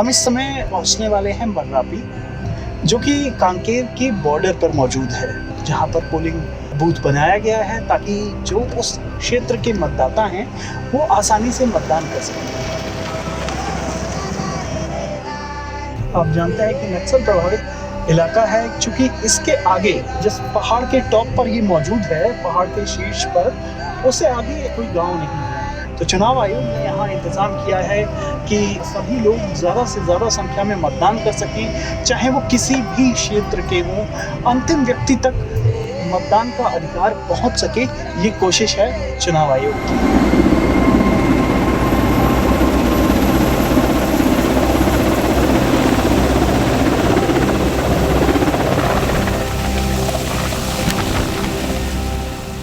हम इस समय पहुंचने वाले हैं मर्रापी, जो कि कांकेर के बॉर्डर पर मौजूद है, जहां पर पोलिंग बूथ बनाया गया है ताकि जो उस क्षेत्र के मतदाता हैं वो आसानी से मतदान कर सकें। आप जानते हैं कि नक्सल प्रभावित इलाका है, चूंकि इसके आगे जिस पहाड़ के टॉप पर ये मौजूद है, पहाड़ के शीर्ष पर, उससे आगे कोई गांव नहीं है। तो चुनाव आयोग ने यहाँ इंतज़ाम किया है कि सभी लोग ज़्यादा से ज़्यादा संख्या में मतदान कर सकें, चाहे वो किसी भी क्षेत्र के हों, अंतिम व्यक्ति तक मतदान का अधिकार पहुँच सके, ये कोशिश है चुनाव आयोग की।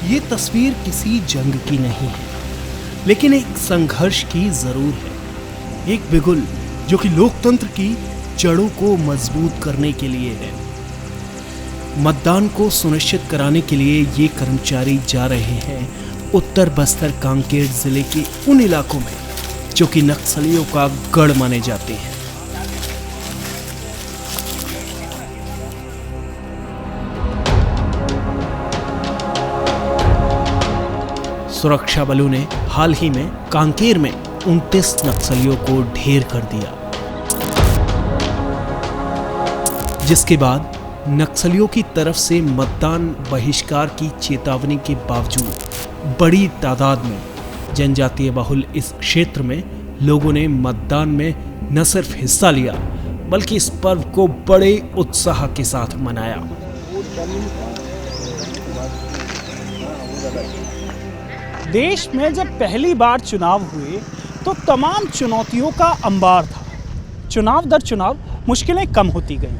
ये तस्वीर किसी जंग की नहीं है, लेकिन एक संघर्ष की जरूर है। एक बिगुल जो कि लोकतंत्र की जड़ों को मजबूत करने के लिए है। मतदान को सुनिश्चित कराने के लिए ये कर्मचारी जा रहे हैं उत्तर बस्तर कांकेर जिले के उन इलाकों में जो कि नक्सलियों का गढ़ माने जाते हैं। सुरक्षा बलों ने हाल ही में कांकेर में 29 नक्सलियों को ढेर कर दिया, जिसके बाद नक्सलियों की तरफ से मतदान बहिष्कार की चेतावनी के बावजूद बड़ी तादाद में जनजातीय बहुल इस क्षेत्र में लोगों ने मतदान में न सिर्फ हिस्सा लिया बल्कि इस पर्व को बड़े उत्साह के साथ मनाया। देश में जब पहली बार चुनाव हुए तो तमाम चुनौतियों का अंबार था। चुनाव दर चुनाव मुश्किलें कम होती गईं,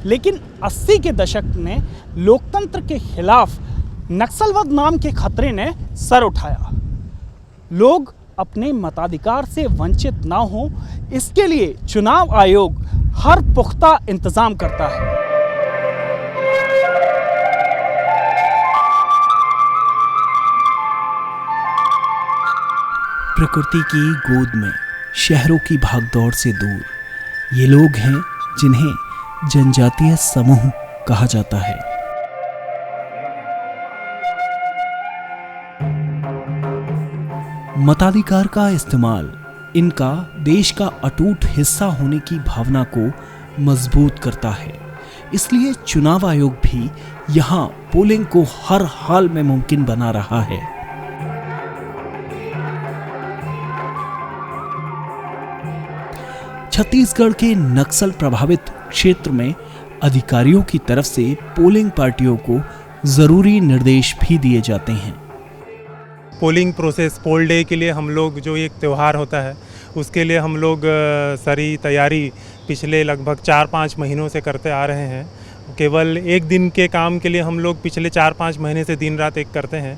लेकिन 80 के दशक में लोकतंत्र के खिलाफ नक्सलवाद नाम के खतरे ने सर उठाया। लोग अपने मताधिकार से वंचित ना हो, इसके लिए चुनाव आयोग हर पुख्ता इंतजाम करता है। प्रकृति की गोद में शहरों की भागदौड़ से दूर ये लोग हैं जिन्हें जनजातीय समूह कहा जाता है। मताधिकार का इस्तेमाल इनका देश का अटूट हिस्सा होने की भावना को मजबूत करता है। इसलिए चुनाव आयोग भी यहाँ पोलिंग को हर हाल में मुमकिन बना रहा है। छत्तीसगढ़ के नक्सल प्रभावित क्षेत्र में अधिकारियों की तरफ से पोलिंग पार्टियों को जरूरी निर्देश भी दिए जाते हैं। पोलिंग प्रोसेस, पोल डे के लिए हम लोग जो एक त्यौहार होता है उसके लिए हम लोग सारी तैयारी पिछले लगभग 4-5 महीनों से करते आ रहे हैं। केवल एक दिन के काम के लिए हम लोग पिछले 4-5 महीने से दिन रात एक करते हैं।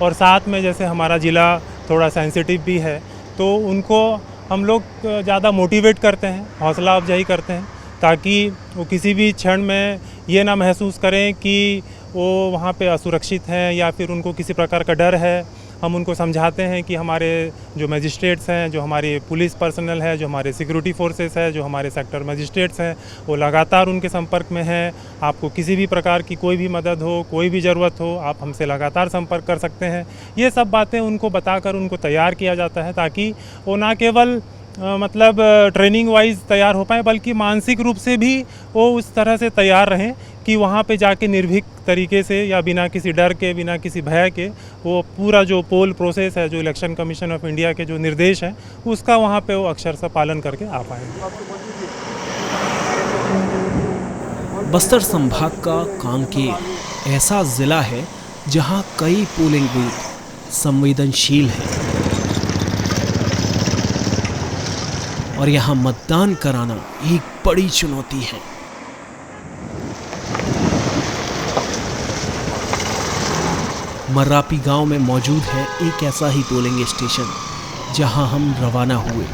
और साथ में जैसे हमारा ज़िला थोड़ा सेंसिटिव भी है तो उनको हम लोग ज़्यादा मोटिवेट करते हैं, हौसला अफजाई करते हैं, ताकि वो किसी भी क्षण में ये ना महसूस करें कि वो वहाँ पे असुरक्षित हैं या फिर उनको किसी प्रकार का डर है। हम उनको समझाते हैं कि हमारे जो मजिस्ट्रेट्स हैं, जो हमारे पुलिस पर्सनल है, जो हमारे सिक्योरिटी फोर्सेस है, जो हमारे सेक्टर मजिस्ट्रेट्स हैं, वो लगातार उनके संपर्क में हैं। आपको किसी भी प्रकार की कोई भी मदद हो, कोई भी ज़रूरत हो, आप हमसे लगातार संपर्क कर सकते हैं। ये सब बातें उनको बताकर उनको तैयार किया जाता है ताकि वो ना केवल मतलब ट्रेनिंग वाइज तैयार हो पाए बल्कि मानसिक रूप से भी वो उस तरह से तैयार रहें कि वहाँ पे जाके निर्भीक तरीके से या बिना किसी डर के, बिना किसी भय के वो पूरा जो पोल प्रोसेस है, जो इलेक्शन कमीशन ऑफ इंडिया के जो निर्देश हैं, उसका वहाँ पे वो अक्षरशः पालन करके आ पाएँ। बस्तर संभाग का कांकेर ऐसा जिला है जहाँ कई पोलिंग बूथ संवेदनशील हैं और यहाँ मतदान कराना एक बड़ी चुनौती है। मर्रापी गांव में मौजूद है एक ऐसा ही पोलिंग स्टेशन जहां हम रवाना हुए।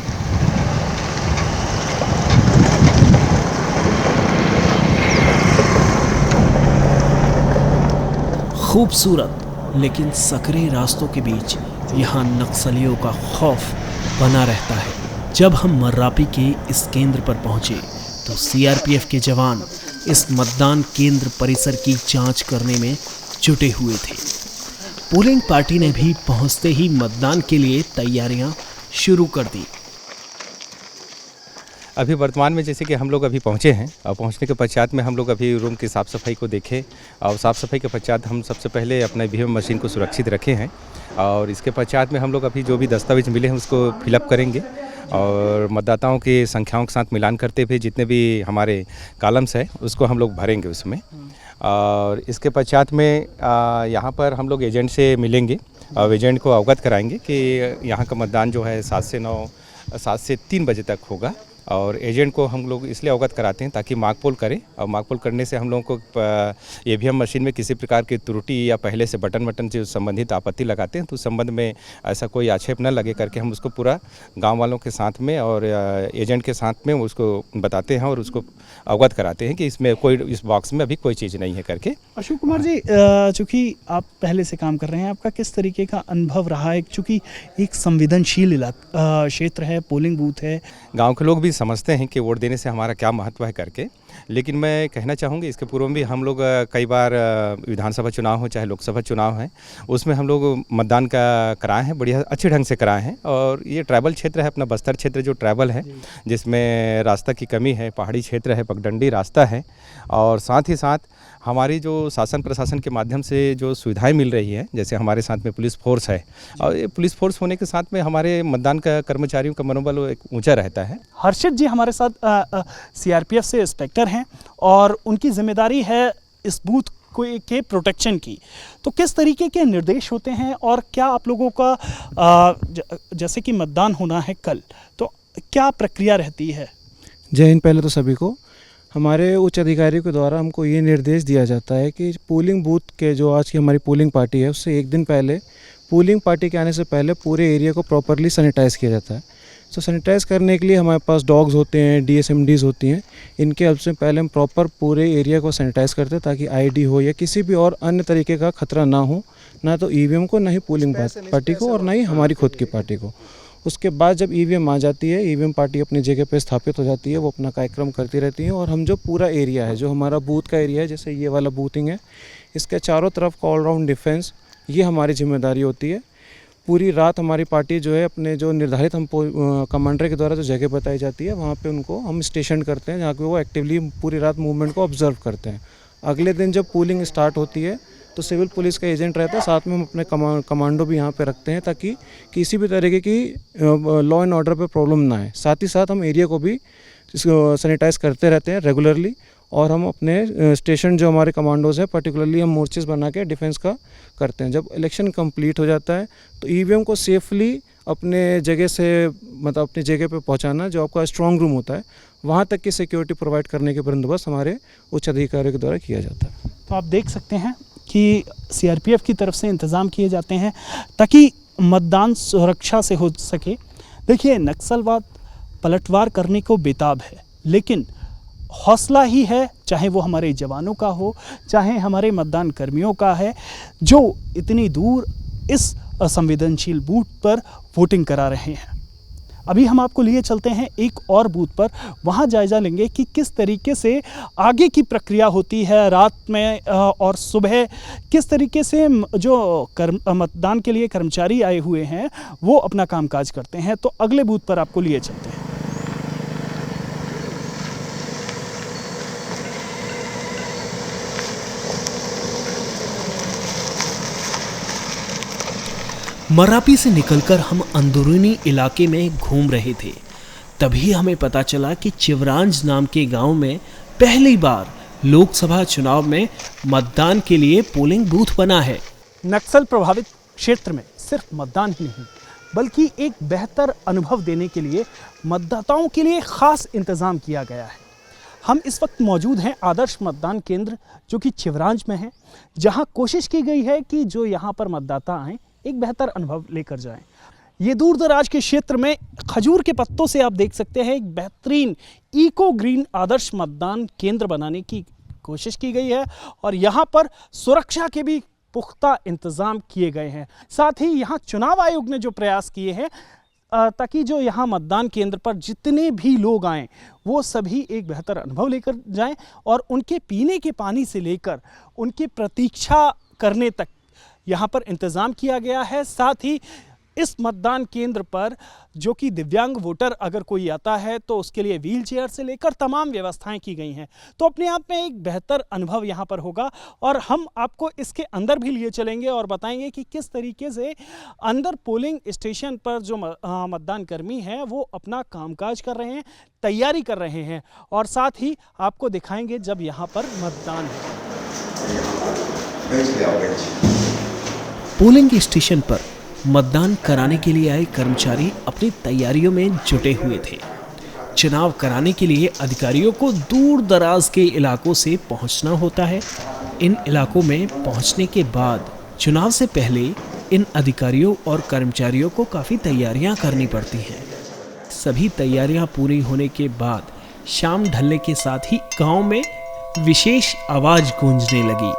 खूबसूरत लेकिन सकरे रास्तों के बीच यहां नक्सलियों का खौफ बना रहता है। जब हम मर्रापी के इस केंद्र पर पहुंचे तो सीआरपीएफ के जवान इस मतदान केंद्र परिसर की जांच करने में जुटे हुए थे। पोलिंग पार्टी ने भी पहुंचते ही मतदान के लिए तैयारियां शुरू कर दी। अभी वर्तमान में जैसे कि हम लोग अभी पहुँचे हैं और पहुँचने के पश्चात में हम लोग अभी रूम की साफ़ सफाई को देखे और साफ़ सफाई के पश्चात हम सबसे पहले अपने ईवीएम मशीन को सुरक्षित रखे हैं और इसके पश्चात में हम लोग अभी जो भी दस्तावेज मिले हैं उसको फिलअप करेंगे और मतदाताओं की संख्याओं के साथ मिलान करते हुए जितने भी हमारे कॉलम्स है उसको हम लोग भरेंगे उसमें। और इसके पश्चात में यहाँ पर हम लोग एजेंट से मिलेंगे और एजेंट को अवगत कराएंगे कि यहाँ का मतदान जो है 7 से 3 बजे तक होगा और एजेंट को हम लोग इसलिए अवगत कराते हैं ताकि मार्कपोल करें और मार्कपोल करने से हम लोगों को ईवीएम मशीन में किसी प्रकार की त्रुटि या पहले से बटन से संबंधित आपत्ति लगाते हैं तो उस संबंध में ऐसा कोई आक्षेप न लगे करके हम उसको पूरा गांव वालों के साथ में और एजेंट के साथ में उसको बताते हैं और उसको अवगत कराते हैं कि इसमें कोई इस बॉक्स में अभी कोई चीज़ नहीं है करके। अशोक कुमार जी, चूँकि आप पहले से काम कर रहे हैं, आपका किस तरीके का अनुभव रहा है? चूँकि एक संवेदनशील क्षेत्र है, पोलिंग बूथ है, गांव के लोग भी समझते हैं कि वोट देने से हमारा क्या महत्व है करके, लेकिन मैं कहना चाहूँगी इसके पूर्व में भी हम लोग कई बार विधानसभा चुनाव हो चाहे लोकसभा चुनाव है उसमें हम लोग मतदान का कराए हैं, बढ़िया अच्छे ढंग से कराए हैं। और ये ट्राइबल क्षेत्र है, अपना बस्तर क्षेत्र जो ट्राइबल है जिसमें रास्ता की कमी है, पहाड़ी क्षेत्र है, पगडंडी रास्ता है और साथ ही साथ हमारी जो शासन प्रशासन के माध्यम से जो सुविधाएं मिल रही है, जैसे हमारे साथ में पुलिस फोर्स है और ये पुलिस फोर्स होने के साथ में हमारे मतदान का कर्मचारियों का मनोबल एक ऊंचा रहता है। हर्षित जी हमारे साथ सीआरपीएफ से इंस्पेक्टर हैं और उनकी जिम्मेदारी है इस बूथ के प्रोटेक्शन की। तो किस तरीके के निर्देश होते हैं और क्या आप लोगों का जैसे कि मतदान होना है कल, तो क्या प्रक्रिया रहती है? जय हिंद। पहले तो सभी को हमारे उच्च अधिकारियों के द्वारा हमको ये निर्देश दिया जाता है कि पोलिंग बूथ के जो आज की हमारी पोलिंग पार्टी है उससे एक दिन पहले पोलिंग पार्टी के आने से पहले पूरे एरिया को प्रॉपरली सैनिटाइज़ किया जाता है। तो सैनिटाइज़ करने के लिए हमारे पास डॉग्स होते हैं, डीएसएमडीज़ होती हैं, इनके हेल्प से पहले हम प्रॉपर पूरे एरिया को सैनिटाइज़ करते हैं ताकि आईडी हो या किसी भी और अन्य तरीके का खतरा ना हो, ना तो ईवीएम को, ना ही पोलिंग पार्टी को और ना ही हमारी खुद की पार्टी को। उसके बाद जब ईवीएम आ जाती है, ईवीएम पार्टी अपनी जगह पे स्थापित हो जाती है, वो अपना कार्यक्रम करती रहती हैं और हम जो पूरा एरिया है, जो हमारा बूथ का एरिया है, जैसे ये वाला बूथिंग है, इसके चारों तरफ का ऑलराउंड डिफेंस ये हमारी जिम्मेदारी होती है। पूरी रात हमारी पार्टी जो है अपने जो निर्धारित हम कमांडर के द्वारा जो जगह बताई जाती है वहाँ पे उनको हम स्टेशन करते हैं जहाँ पे वो एक्टिवली पूरी रात मूवमेंट को ऑब्जर्व करते हैं। अगले दिन जब पोलिंग स्टार्ट होती है तो सिविल पुलिस का एजेंट रहता है, साथ में हम अपने कमांडो भी यहाँ पे रखते हैं ताकि किसी भी तरीके की लॉ एंड ऑर्डर पे प्रॉब्लम ना आए। साथ ही साथ हम एरिया को भी सैनिटाइज़ करते रहते हैं रेगुलरली और हम अपने स्टेशन जो हमारे कमांडोज हैं पर्टिकुलरली हम मोर्चेस बना के डिफेंस का करते हैं। जब इलेक्शन कंप्लीट हो जाता है तो ईवीएम को सेफली अपने जगह से मतलब अपनी जगह पे पहुंचाना, जो आपका स्ट्रांग रूम होता है वहां तक की सिक्योरिटी प्रोवाइड करने के बंदोबस्त हमारे उच्च अधिकारियों के द्वारा किया जाता है। तो आप देख सकते हैं कि सीआरपीएफ की तरफ से इंतज़ाम किए जाते हैं ताकि मतदान सुरक्षा से हो सके। देखिए, नक्सलवाद पलटवार करने को बेताब है, लेकिन हौसला ही है, चाहे वो हमारे जवानों का हो, चाहे हमारे मतदान कर्मियों का है, जो इतनी दूर इस असंवेदनशील बूथ पर वोटिंग करा रहे हैं। अभी हम आपको लिए चलते हैं एक और बूथ पर, वहाँ जायज़ा लेंगे कि किस तरीके से आगे की प्रक्रिया होती है रात में और सुबह किस तरीके से जो मतदान के लिए कर्मचारी आए हुए हैं वो अपना कामकाज करते हैं। तो अगले बूथ पर आपको लिए चलते हैं। मर्रापी से निकलकर हम अंदरूनी इलाके में घूम रहे थे, तभी हमें पता चला कि चिवरांज नाम के गांव में पहली बार लोकसभा चुनाव में मतदान के लिए पोलिंग बूथ बना है। नक्सल प्रभावित क्षेत्र में सिर्फ मतदान ही नहीं बल्कि एक बेहतर अनुभव देने के लिए मतदाताओं के लिए खास इंतज़ाम किया गया है। हम इस वक्त मौजूद हैं आदर्श मतदान केंद्र जो कि चिवरांज में है, जहां कोशिश की गई है कि जो यहां पर मतदाता आएँ एक बेहतर अनुभव लेकर जाएं। ये दूर दराज के क्षेत्र में खजूर के पत्तों से आप देख सकते हैं एक बेहतरीन इको ग्रीन आदर्श मतदान केंद्र बनाने की कोशिश की गई है और यहाँ पर सुरक्षा के भी पुख्ता इंतजाम किए गए हैं। साथ ही यहाँ चुनाव आयोग ने जो प्रयास किए हैं ताकि जो यहाँ मतदान केंद्र पर जितने भी लोग आएँ वो सभी एक बेहतर अनुभव लेकर जाएं और उनके पीने के पानी से लेकर उनकी प्रतीक्षा करने तक यहाँ पर इंतज़ाम किया गया है। साथ ही इस मतदान केंद्र पर जो कि दिव्यांग वोटर अगर कोई आता है तो उसके लिए व्हील चेयर से लेकर तमाम व्यवस्थाएं की गई हैं। तो अपने आप में एक बेहतर अनुभव यहाँ पर होगा और हम आपको इसके अंदर भी लिए चलेंगे और बताएंगे कि किस तरीके से अंदर पोलिंग स्टेशन पर जो मतदान कर्मी हैं वो अपना कामकाज कर रहे हैं, तैयारी कर रहे हैं और साथ ही आपको दिखाएंगे जब यहाँ पर मतदान है। पोलिंग स्टेशन पर मतदान कराने के लिए आए कर्मचारी अपनी तैयारियों में जुटे हुए थे। चुनाव कराने के लिए अधिकारियों को दूर दराज के इलाकों से पहुंचना होता है। इन इलाकों में पहुंचने के बाद चुनाव से पहले इन अधिकारियों और कर्मचारियों को काफ़ी तैयारियां करनी पड़ती हैं। सभी तैयारियां पूरी होने के बाद शाम ढलने के साथ ही गांव में विशेष आवाज़ गूंजने लगी।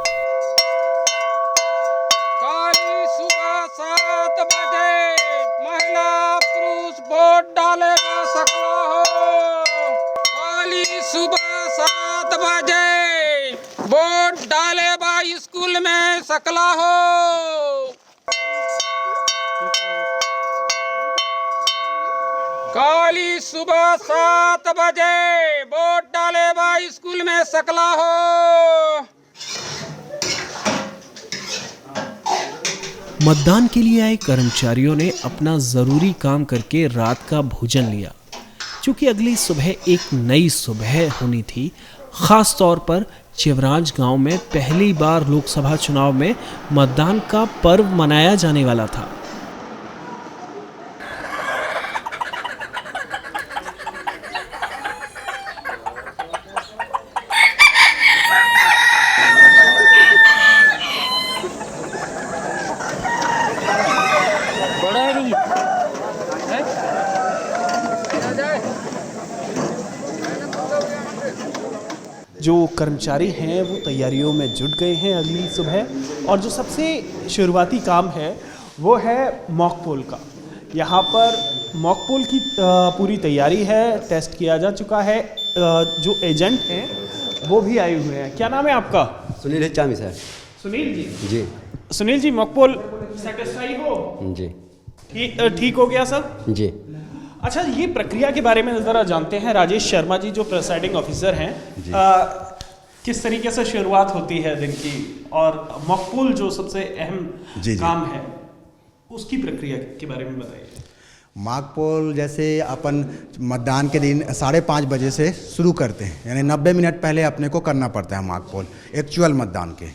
वोट डालेगा सकला हो। काली सुबह 7 बजे वोट डालेगा स्कूल में सकला हो। काली सुबह 7 बजे वोट डालेगा स्कूल में सकला हो। मतदान के लिए आए कर्मचारियों ने अपना ज़रूरी काम करके रात का भोजन लिया। चूँकि अगली सुबह एक नई सुबह होनी थी, ख़ास तौर पर चिवरांज गांव में पहली बार लोकसभा चुनाव में मतदान का पर्व मनाया जाने वाला था। जो कर्मचारी हैं वो तैयारियों में जुट गए हैं अगली सुबह और जो सबसे शुरुआती काम है वो है मॉक पोल का। यहाँ पर मॉक पोल की पूरी तैयारी है, टेस्ट किया जा चुका है। जो एजेंट हैं वो भी आए हुए हैं। क्या नाम है आपका? सुनील चामी सर। सुनील जी। जी Sunil ji, mock poll satisfy हो? जी ठीक हो गया सब? जी। अच्छा, ये प्रक्रिया के बारे में ज़रा जानते हैं। राजेश शर्मा जी जो प्रिसाइडिंग ऑफिसर हैं, किस तरीके से शुरुआत होती है दिन की और मॉक पोल जो सबसे अहम काम है उसकी प्रक्रिया के बारे में बताइए। मॉक पोल जैसे अपन मतदान के दिन 5:30 बजे से शुरू करते हैं, यानी 90 मिनट पहले अपने को करना पड़ता है मॉक पोल एक्चुअल मतदान के।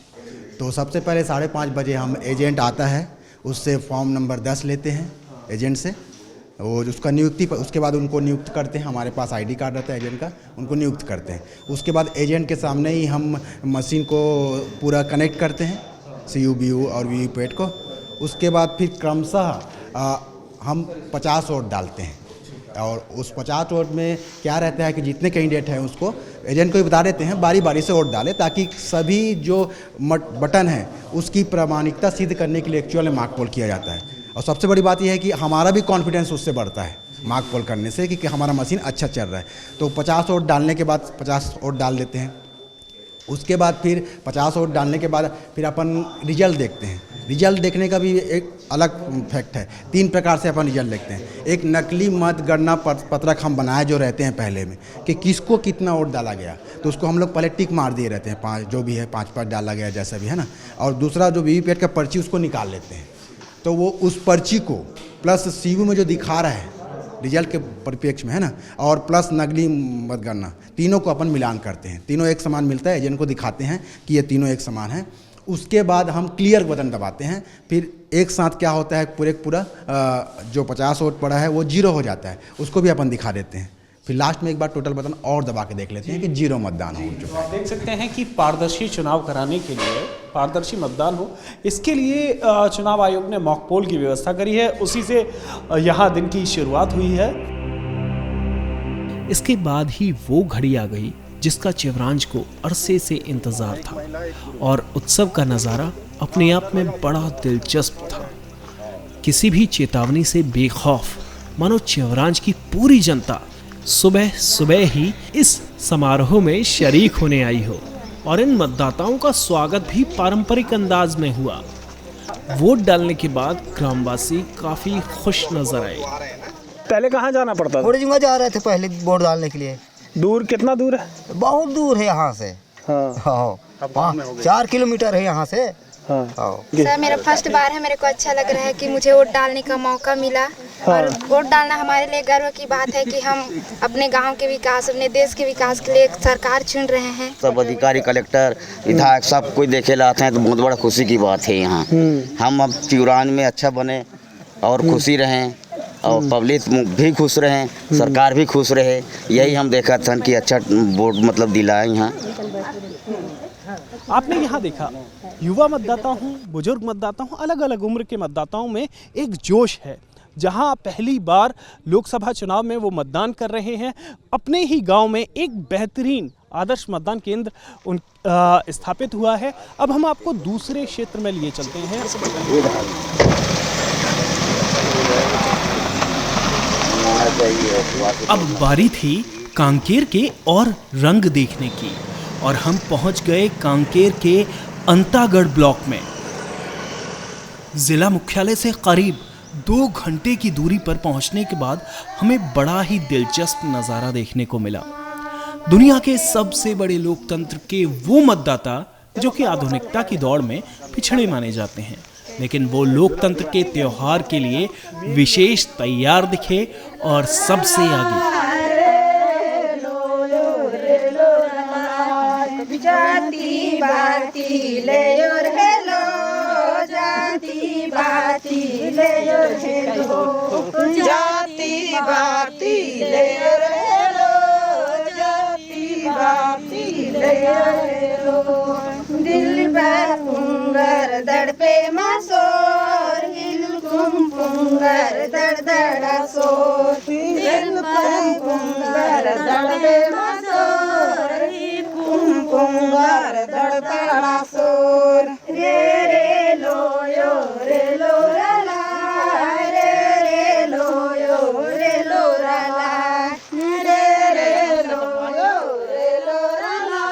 तो सबसे पहले 5:30 बजे हम एजेंट आता है, उससे फॉर्म नंबर 10 लेते हैं एजेंट से, और उसका नियुक्ति उसके बाद उनको नियुक्त करते हैं। हमारे पास आईडी कार्ड रहता है एजेंट का, उनको नियुक्त करते हैं। उसके बाद एजेंट के सामने ही हम मशीन को पूरा कनेक्ट करते हैं, CUBU और वीवीपैट को। उसके बाद फिर क्रमशः हम 50 वोट डालते हैं और उस 50 वोट में क्या रहता है कि जितने कैंडिडेट हैं उसको एजेंट को भी बता देते हैं बारी बारी से वोट डालें, ताकि सभी जो बटन है उसकी प्रामाणिकता सिद्ध करने के लिए एक्चुअल में मॉक पोल किया जाता है। और सबसे बड़ी बात यह है कि हमारा भी कॉन्फिडेंस उससे बढ़ता है मॉक पोल करने से कि हमारा मशीन अच्छा चल रहा है। तो 50 वोट डालने के बाद 50 वोट डाल देते हैं। उसके बाद फिर 50 वोट डालने के बाद फिर अपन रिजल्ट देखते हैं। रिजल्ट देखने का भी एक अलग फैक्ट है। 3 प्रकार से अपन रिजल्ट देखते हैं। एक नकली मतगणना पत्रक हम बनाए जो रहते हैं पहले में कि किसको कितना वोट डाला गया, तो उसको हम लोग पहले टिक मार दिए रहते हैं, 5 जो भी है 5 डाला गया जैसा भी है ना। और दूसरा जो वीवीपैट का पर्ची उसको निकाल लेते हैं, तो वो उस पर्ची को प्लस CUBU में जो दिखा रहा है रिजल्ट के परिप्रेक्ष्य में है ना, और प्लस नकली मतगणना, तीनों को अपन मिलान करते हैं। तीनों एक समान मिलता है, एजेंट को दिखाते हैं कि ये तीनों एक समान है। उसके बाद हम क्लियर बटन दबाते हैं। फिर एक साथ क्या होता है, पूरा जो 50 वोट पड़ा है वो 0 हो जाता है, उसको भी अपन दिखा देते हैं। फिर लास्ट में एक बार टोटल बटन और दबा के देख लेते हैं कि 0 मतदान हो चुका है। आप देख सकते हैं कि पारदर्शी चुनाव कराने के लिए, पारदर्शी मतदान हो, इसके लिए चुनाव आयोग ने मॉक पोल की व्यवस्था करी है। उसी से यहाँ दिन की शुरुआत हुई है। इसके बाद ही वो घड़ी आ गई जिसका चिवरांज को अरसे से इंतजार था और उत्सव का नज़ारा अपने आप में बड़ा दिलचस्प था। किसी भी चेतावनी से बेखौफ मानो चिवरांज की पूरी जनता सुबह सुबह ही इस समारोह में शरीक होने आई हो। और इन मतदाताओं का स्वागत भी पारंपरिक अंदाज में हुआ। वोट डालने के बाद ग्रामवासी काफी खुश नजर आए। पहले कहाँ जाना पड़ता था? खोड़ीजुंगा जा रहे थे पहले वोट डालने के लिए। दूर कितना दूर है? बहुत दूर है यहाँ से। हाँ। हाँ 4 किलोमीटर है यहाँ से। हाँ। सर मेरा फर्स्ट बार है, मेरे को अच्छा लग रहा है कि मुझे वोट डालने का मौका मिला। और वोट डालना हमारे लिए गर्व की बात है कि हम अपने गांव के विकास, अपने देश के विकास के लिए एक सरकार चुन रहे हैं। सब अधिकारी, कलेक्टर, विधायक सब कोई देखे लाते हैं तो बहुत बड़ा खुशी की बात है यहाँ। हम अब चिवरांज में अच्छा बने और खुशी रहें और पब्लिक भी खुश रहें, सरकार भी खुश रहे, यही हम देखा था कि अच्छा वोट मतलब दिलाए यहाँ। आपने यहाँ देखा युवा मतदाता हूँ, बुजुर्ग मतदाता हूँ, अलग अलग उम्र के मतदाताओं में एक जोश है। जहाँ पहली बार लोकसभा चुनाव में वो मतदान कर रहे हैं, अपने ही गांव में एक बेहतरीन आदर्श मतदान केंद्र स्थापित हुआ है। अब हम आपको दूसरे क्षेत्र में लिए चलते हैं। अब बारी थी कांकेर के और रंग देखने की और हम पहुंच गए कांकेर के अंतागढ़ ब्लॉक में। जिला मुख्यालय से करीब 2 घंटे की दूरी पर पहुंचने के बाद हमें बड़ा ही दिलचस्प नज़ारा देखने को मिला। दुनिया के सबसे बड़े लोकतंत्र के वो मतदाता जो कि आधुनिकता की दौड़ में पिछड़े माने जाते हैं, लेकिन वो लोकतंत्र के त्योहार के लिए विशेष तैयार दिखे और सबसे आगे। जाति बाती ले और हेलो, जाति बाती ले और हेलो, जाति बाती ले और हेलो, जाति बाती ले और हेलो। दिल पर पुंगर दड़ पे मासोर, दिल कुम पुंगर दड़ दड़ा सोर, दिल पर पुंगर दड़ पे मासोर, पुंगार दड़दड़ा सोर। रे रे लो यो रे लो रला, रे लो यो रे लो रला, रे लो यो रे लो रला।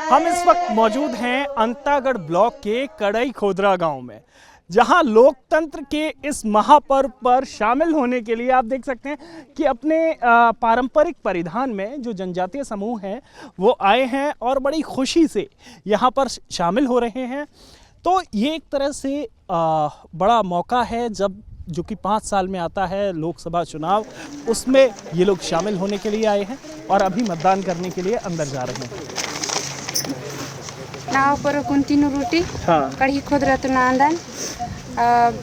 हम इस वक्त मौजूद हैं अंतागढ़ ब्लॉक के कड़ई खोदरा गांव में, जहां लोकतंत्र के इस महापर्व पर शामिल होने के लिए आप देख सकते हैं कि अपने पारंपरिक परिधान में जो जनजातीय समूह हैं वो आए हैं और बड़ी खुशी से यहां पर शामिल हो रहे हैं। तो ये एक तरह से बड़ा मौका है जब जो कि 5 साल में आता है लोकसभा चुनाव, उसमें ये लोग शामिल होने के लिए आए हैं और अभी मतदान करने के लिए अंदर जा रहे हैं। ನಾವು ಪರ ಕುಂತಿನ ರೂಟಿ ಕಡಿ ಖೋದ್ರತು ನಾಂದನ್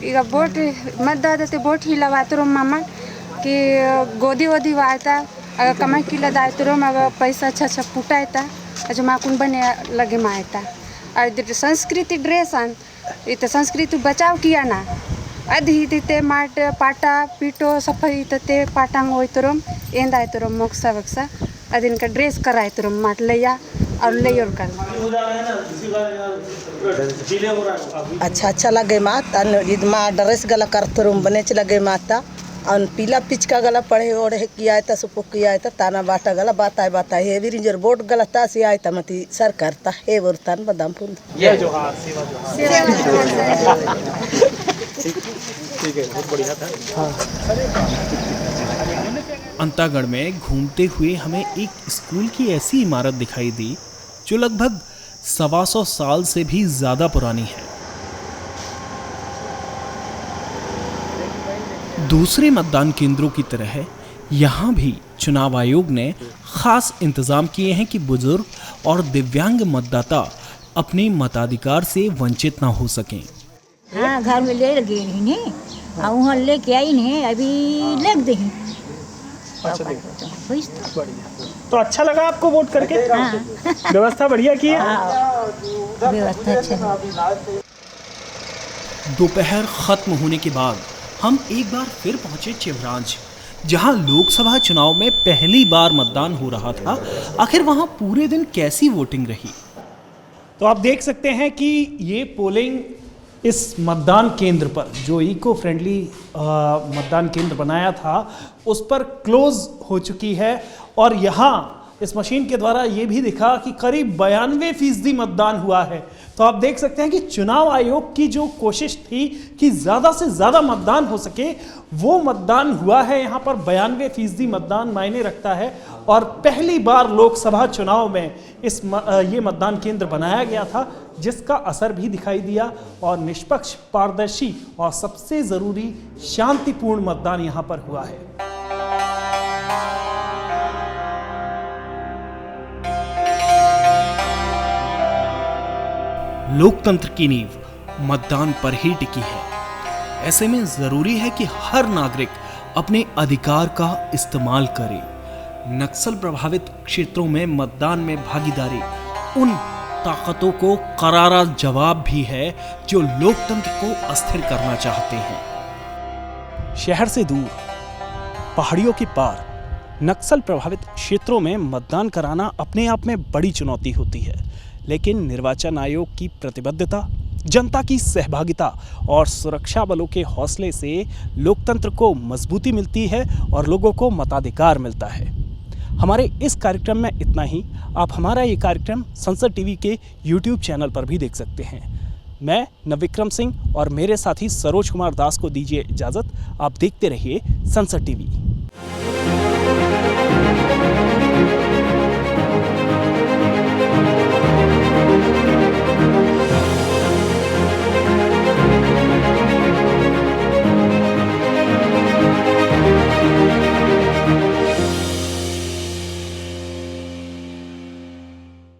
ಈಗ ಬೋಟ್ ಮದ್ದಾದತೆ ಬೋಟ್ ಹಿಲವಾತರು ಮಾಮ कि गोदी वोदी वायता अगर कमाई किला दायतरो मगर पैसा अच्छा फुटायता अजो माकुन बने लगे मायता और संस्कृति ड्रेस अन इत संस्कृति बचाव किया ना अधी ते माट पाटा पीटो सफाई ते पाटांग होइतरो एंदायतरो मोक्सा वक्सा अदिन का ड्रेस करायतरो माट लेया और लेयर कर अच्छा लगे मात ईद मा ड्रेस गला करतरो बने लगे माता और पीला पिचका गला पढ़े ओढ़े किया था सुपो किया था ताना बाटा गला बताए हे विरिंजर बोट गला ता से आया था मती सर करता हे वरतान बदाम पुन ये जो हां सेवा जो ठीक है बहुत बढ़िया था। अंतागढ़ में घूमते हुए हमें एक स्कूल की ऐसी इमारत दिखाई दी जो लगभग 125 साल से भी ज्यादा पुरानी है। दूसरे मतदान केंद्रों की तरह यहाँ भी चुनाव आयोग ने खास इंतजाम किए हैं कि बुजुर्ग और दिव्यांग मतदाता अपने मताधिकार से वंचित ना हो सकें। हाँ घर में ले लगे नहीं वहाँ लेके आई नहीं अभी लग दे। तो अच्छा लगा आपको वोट करके? हाँ। व्यवस्था बढ़िया की है? व्यवस्था अच्छा। दोपहर खत्म होने के बाद हम एक बार फिर पहुंचे चिवरांज, जहां लोकसभा चुनाव में पहली बार मतदान हो रहा था। आखिर वहां पूरे दिन कैसी वोटिंग रही? तो आप देख सकते हैं कि ये पोलिंग इस मतदान केंद्र पर जो इको फ्रेंडली मतदान केंद्र बनाया था उस पर क्लोज हो चुकी है और यहाँ इस मशीन के द्वारा ये भी दिखा कि करीब 92% मतदान हुआ है। तो आप देख सकते हैं कि चुनाव आयोग की जो कोशिश थी कि ज़्यादा से ज़्यादा मतदान हो सके वो मतदान हुआ है। यहाँ पर 92% मतदान मायने रखता है और पहली बार लोकसभा चुनाव में ये मतदान केंद्र बनाया गया था जिसका असर भी दिखाई दिया और निष्पक्ष, पारदर्शी और सबसे ज़रूरी शांतिपूर्ण मतदान यहाँ पर हुआ है। लोकतंत्र की नींव मतदान पर ही टिकी है। ऐसे में जरूरी है कि हर नागरिक अपने अधिकार का इस्तेमाल करे। नक्सल प्रभावित क्षेत्रों में मतदान में भागीदारी उन ताकतों को करारा जवाब भी है जो लोकतंत्र को अस्थिर करना चाहते हैं। शहर से दूर, पहाड़ियों के पार, नक्सल प्रभावित क्षेत्रों में मतदान कराना अपने आप में बड़ी चुनौती होती है, लेकिन निर्वाचन आयोग की प्रतिबद्धता, जनता की सहभागिता और सुरक्षा बलों के हौसले से लोकतंत्र को मजबूती मिलती है और लोगों को मताधिकार मिलता है। हमारे इस कार्यक्रम में इतना ही। आप हमारा ये कार्यक्रम संसद टीवी के YouTube चैनल पर भी देख सकते हैं। मैं नवविक्रम सिंह और मेरे साथी सरोज कुमार दास को दीजिए इजाज़त। आप देखते रहिए संसद टीवी।